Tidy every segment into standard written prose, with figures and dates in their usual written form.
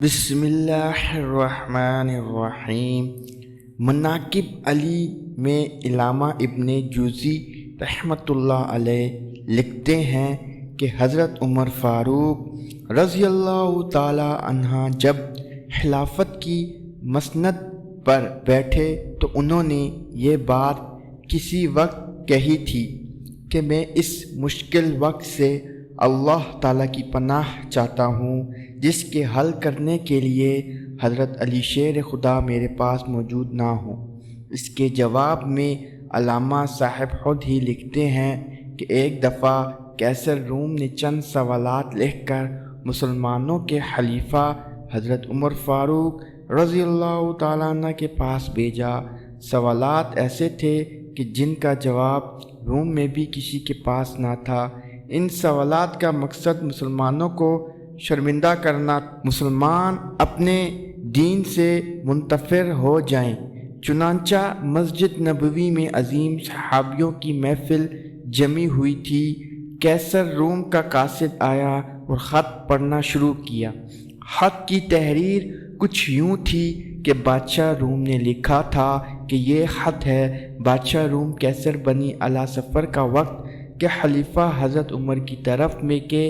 بسم اللہ الرحمن الرحیم۔ مناقب علی میں علامہ ابن جوزی رحمۃ اللہ علیہ لکھتے ہیں کہ حضرت عمر فاروق رضی اللہ تعالی عنہ جب خلافت کی مسند پر بیٹھے تو انہوں نے یہ بات کسی وقت کہی تھی کہ میں اس مشکل وقت سے اللہ تعالیٰ کی پناہ چاہتا ہوں جس کے حل کرنے کے لیے حضرت علی شیر خدا میرے پاس موجود نہ ہو۔ اس کے جواب میں علامہ صاحب خود ہی لکھتے ہیں کہ ایک دفعہ قیصر روم نے چند سوالات لکھ کر مسلمانوں کے خلیفہ حضرت عمر فاروق رضی اللہ تعالیٰ عنہ کے پاس بھیجا۔ سوالات ایسے تھے کہ جن کا جواب روم میں بھی کسی کے پاس نہ تھا۔ ان سوالات کا مقصد مسلمانوں کو شرمندہ کرنا، مسلمان اپنے دین سے منتفر ہو جائیں۔ چنانچہ مسجد نبوی میں عظیم صحابیوں کی محفل جمی ہوئی تھی۔ قیصر روم کا قاصد آیا اور خط پڑھنا شروع کیا۔ خط کی تحریر کچھ یوں تھی کہ بادشاہ روم نے لکھا تھا کہ یہ خط ہے بادشاہ روم قیصر بنی علی سفر کا وقت کہ خلیفہ حضرت عمر کی طرف میں کہ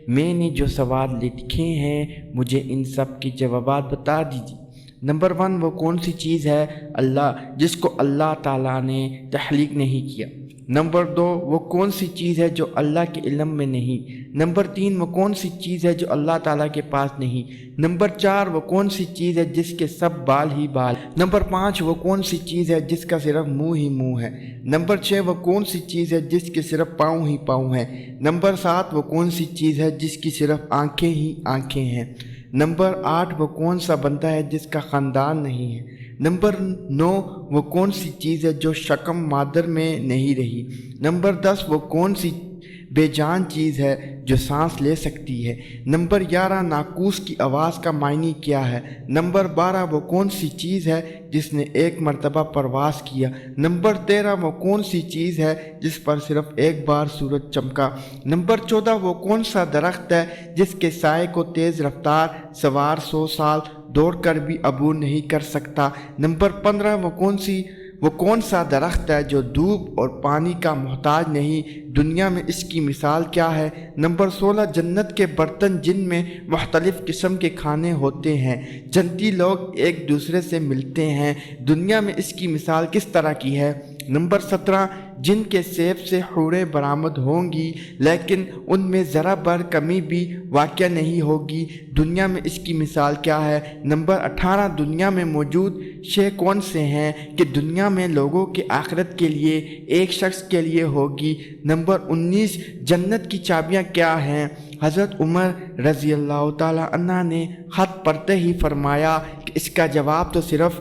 میں نے جو سوال لکھے ہیں مجھے ان سب کے جوابات بتا دیجیے۔ نمبر 1، وہ کون سی چیز ہے اللہ جس کو اللہ تعالیٰ نے تخلیق نہیں کیا۔ نمبر 2، وہ کون سی چیز ہے جو اللہ کے علم میں نہیں۔ نمبر 3، وہ کون سی چیز ہے جو اللہ تعالیٰ کے پاس نہیں۔ نمبر 4، وہ کون سی چیز ہے جس کے سب بال ہی بال۔ نمبر 5، وہ کون سی چیز ہے جس کا صرف منہ ہی منہ ہے۔ نمبر 6، وہ کون سی چیز ہے جس کے صرف پاؤں ہی پاؤں ہیں۔ نمبر 7، وہ کون سی چیز ہے جس کی صرف آنکھیں ہی آنکھیں ہیں۔ نمبر 8، وہ کون سا بندہ ہے جس کا خاندان نہیں ہے۔ نمبر 9، وہ کون سی چیز ہے جو شکم مادر میں نہیں رہی۔ نمبر 10، وہ کون سی بے جان چیز ہے جو سانس لے سکتی ہے۔ نمبر 11، ناقوس کی آواز کا معنی کیا ہے۔ نمبر 12، وہ کون سی چیز ہے جس نے ایک مرتبہ پرواز کیا۔ نمبر 13، وہ کون سی چیز ہے جس پر صرف ایک بار سورج چمکا۔ نمبر 14، وہ کون سا درخت ہے جس کے سائے کو تیز رفتار سوار 100 سال دوڑ کر بھی عبور نہیں کر سکتا۔ نمبر 15، وہ کون سا درخت ہے جو دھوپ اور پانی کا محتاج نہیں، دنیا میں اس کی مثال کیا ہے۔ نمبر 16، جنت کے برتن جن میں مختلف قسم کے کھانے ہوتے ہیں، جنتی لوگ ایک دوسرے سے ملتے ہیں، دنیا میں اس کی مثال کس طرح کی ہے۔ نمبر 17، جن کے سیب سے حوریں برآمد ہوں گی لیکن ان میں ذرا بر کمی بھی واقع نہیں ہوگی، دنیا میں اس کی مثال کیا ہے۔ نمبر 18، دنیا میں موجود شے کون سے ہیں کہ دنیا میں لوگوں کے آخرت کے لیے ایک شخص کے لیے ہوگی۔ نمبر 19، جنت کی چابیاں کیا ہیں۔ حضرت عمر رضی اللہ تعالی عنہ نے خط پڑھتے ہی فرمایا کہ اس کا جواب تو صرف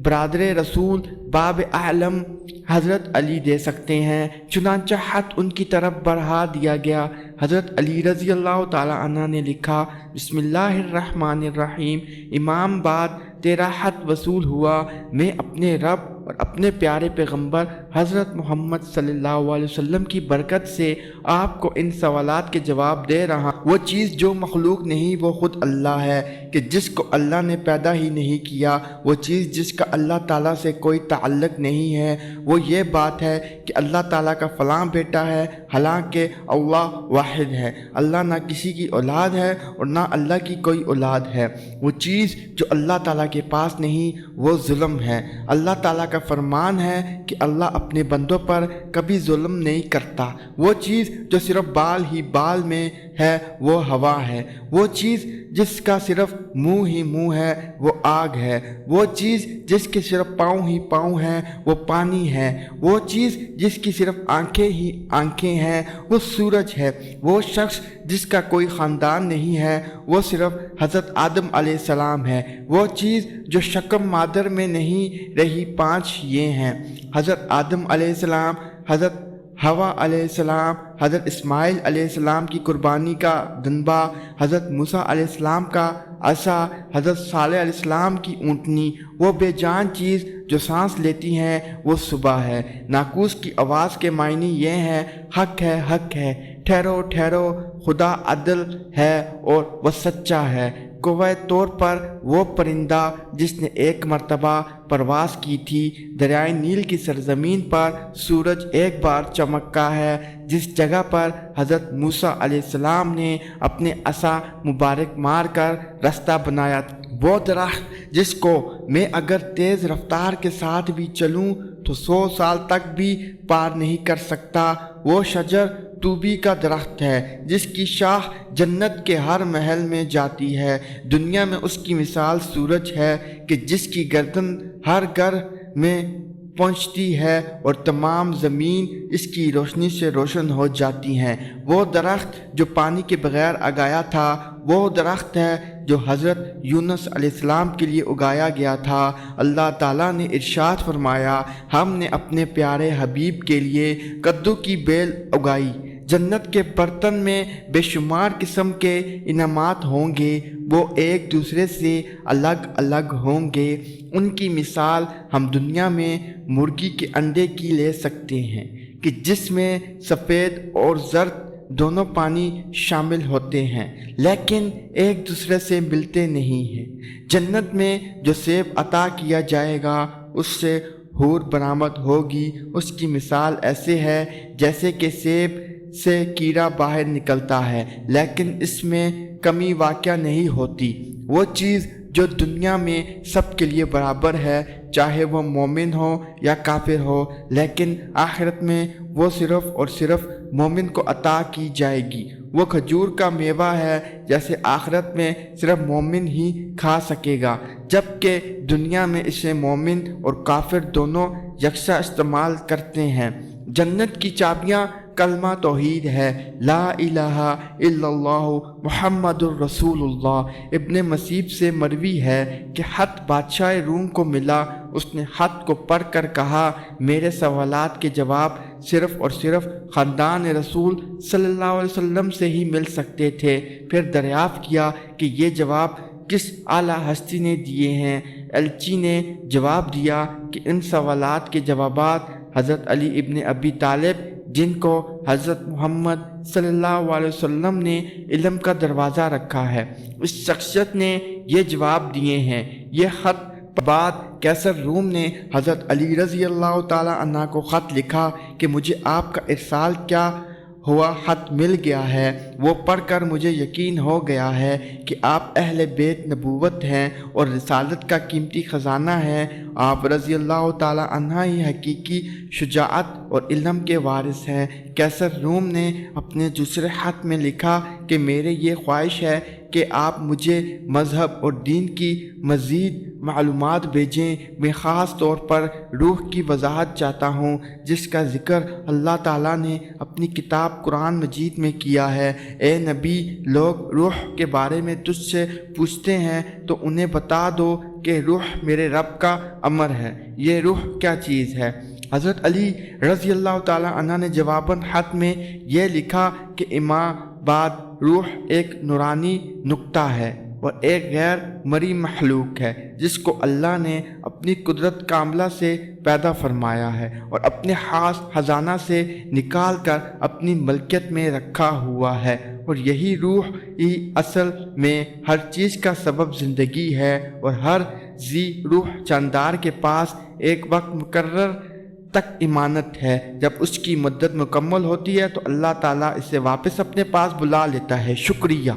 برادر رسول باب اعلم حضرت علی دے سکتے ہیں۔ چنانچہ خط ان کی طرف بڑھا دیا گیا۔ حضرت علی رضی اللہ تعالی عنہ نے لکھا، بسم اللہ الرحمن الرحیم، امام بعد تیرا خط وصول ہوا، میں اپنے رب اور اپنے پیارے پیغمبر حضرت محمد صلی اللہ علیہ وسلم کی برکت سے آپ کو ان سوالات کے جواب دے رہا ہوں۔ وہ چیز جو مخلوق نہیں وہ خود اللہ ہے کہ جس کو اللہ نے پیدا ہی نہیں کیا، وہ چیز جس کا اللہ تعالیٰ سے کوئی تعلق نہیں ہے، وہ یہ بات ہے کہ اللہ تعالیٰ کا فلاں بیٹا ہے، حالانکہ اللہ واحد ہے، اللہ نہ کسی کی اولاد ہے اور نہ اللہ کی کوئی اولاد ہے۔ وہ چیز جو اللہ تعالیٰ کے پاس نہیں وہ ظلم ہے۔ اللہ تعالیٰ کا فرمان ہے کہ اللہ اپنے بندوں پر کبھی ظلم نہیں کرتا۔ وہ چیز جو صرف بال ہی بال میں ہے وہ ہوا ہے۔ وہ چیز جس کا صرف منہ ہی منہ ہے وہ آگ ہے۔ وہ چیز جس کے صرف پاؤں ہی پاؤں ہیں وہ پانی ہے۔ وہ چیز جس کی صرف آنکھیں ہی آنکھیں ہیں وہ سورج ہے۔ وہ شخص جس کا کوئی خاندان نہیں ہے وہ صرف حضرت آدم علیہ السلام ہے۔ وہ چیز جو شکم مادر میں نہیں رہی 5 یہ ہیں: حضرت آدم علیہ السلام، حضرت حوا علیہ السلام، حضرت اسماعیل علیہ السلام کی قربانی کا دنبا، حضرت موسیٰ علیہ السلام کا عصا، حضرت صالح علیہ السلام کی اونٹنی۔ وہ بے جان چیز جو سانس لیتی ہیں وہ صبح ہے۔ ناقوس کی آواز کے معنی یہ ہیں: حق ہے، حق ہے، ٹھہرو ٹھہرو، خدا عدل ہے اور وہ سچا ہے۔ گواہ طور پر وہ پرندہ جس نے ایک مرتبہ پرواز کی تھی، دریائے نیل کی سرزمین پر سورج ایک بار چمکا ہے، جس جگہ پر حضرت موسیٰ علیہ السلام نے اپنے عصا مبارک مار کر رستہ بنایا تھا، وہ درخت جس کو میں اگر تیز رفتار کے ساتھ بھی چلوں تو 100 سال تک بھی پار نہیں کر سکتا، وہ شجر طوبی کا درخت ہے جس کی شاخ جنت کے ہر محل میں جاتی ہے۔ دنیا میں اس کی مثال سورج ہے کہ جس کی گردن ہر گھر میں پہنچتی ہے اور تمام زمین اس کی روشنی سے روشن ہو جاتی ہیں۔ وہ درخت جو پانی کے بغیر اگایا تھا، وہ درخت ہے جو حضرت یونس علیہ السلام کے لیے اگایا گیا تھا۔ اللہ تعالیٰ نے ارشاد فرمایا، ہم نے اپنے پیارے حبیب کے لیے کدو کی بیل اگائی، جنت کے برتن میں بے شمار قسم کے انعامات ہوں گے، وہ ایک دوسرے سے الگ الگ ہوں گے۔ ان کی مثال ہم دنیا میں مرغی کے انڈے کی لے سکتے ہیں کہ جس میں سفید اور زرد دونوں پانی شامل ہوتے ہیں، لیکن ایک دوسرے سے ملتے نہیں ہیں۔ جنت میں جو سیب عطا کیا جائے گا اس سے حور برآمد ہوگی، اس کی مثال ایسے ہے جیسے کہ سیب سے کیڑا باہر نکلتا ہے لیکن اس میں کمی واقع نہیں ہوتی۔ وہ چیز جو دنیا میں سب کے لیے برابر ہے، چاہے وہ مومن ہو یا کافر ہو، لیکن آخرت میں وہ صرف اور صرف مومن کو عطا کی جائے گی۔ وہ کھجور کا میوہ ہے جیسے آخرت میں صرف مومن ہی کھا سکے گا، جبکہ دنیا میں اسے مومن اور کافر دونوں یکساں استعمال کرتے ہیں۔ جنت کی چابیاں کلمہ توحید ہے، لا الہ الا اللہ محمد الرسول اللہ۔ ابن مسیب سے مروی ہے کہ خط بادشاہ روم کو ملا، اس نے خط کو پڑھ کر کہا، میرے سوالات کے جواب صرف اور صرف خاندان رسول صلی اللہ علیہ وسلم سے ہی مل سکتے تھے۔ پھر دریافت کیا کہ یہ جواب کس اعلیٰ ہستی نے دیے ہیں؟ ایلچی نے جواب دیا کہ ان سوالات کے جوابات حضرت علی ابن ابی طالب، جن کو حضرت محمد صلی اللہ علیہ وسلم نے علم کا دروازہ رکھا ہے، اس شخصیت نے یہ جواب دیے ہیں۔ یہ خط بعد قیصر روم نے حضرت علی رضی اللہ تعالی عنہ کو خط لکھا کہ مجھے آپ کا ارسال کیا ہوا خط مل گیا ہے، وہ پڑھ کر مجھے یقین ہو گیا ہے کہ آپ اہل بیت نبوت ہیں اور رسالت کا قیمتی خزانہ ہے۔ آپ رضی اللہ تعالی عنہ ہی حقیقی شجاعت اور علم کے وارث ہیں۔ قیصر روم نے اپنے دوسرے خط میں لکھا کہ میرے یہ خواہش ہے کہ آپ مجھے مذہب اور دین کی مزید معلومات بھیجیں۔ میں خاص طور پر روح کی وضاحت چاہتا ہوں جس کا ذکر اللہ تعالیٰ نے اپنی کتاب قرآن مجید میں کیا ہے۔ اے نبی، لوگ روح کے بارے میں تجھ سے پوچھتے ہیں تو انہیں بتا دو کہ روح میرے رب کا امر ہے۔ یہ روح کیا چیز ہے؟ حضرت علی رضی اللہ تعالیٰ عنہ نے جواباً خط میں یہ لکھا کہ اماں بعد روح ایک نورانی نقطہ ہے اور ایک غیر مرئی مخلوق ہے جس کو اللہ نے اپنی قدرت کاملہ سے پیدا فرمایا ہے اور اپنے خاص خزانہ سے نکال کر اپنی ملکیت میں رکھا ہوا ہے، اور یہی روح ہی اصل میں ہر چیز کا سبب زندگی ہے، اور ہر ذی روح جاندار کے پاس ایک وقت مقرر تک امانت ہے۔ جب اس کی مدت مکمل ہوتی ہے تو اللہ تعالیٰ اسے واپس اپنے پاس بلا لیتا ہے۔ شکریہ۔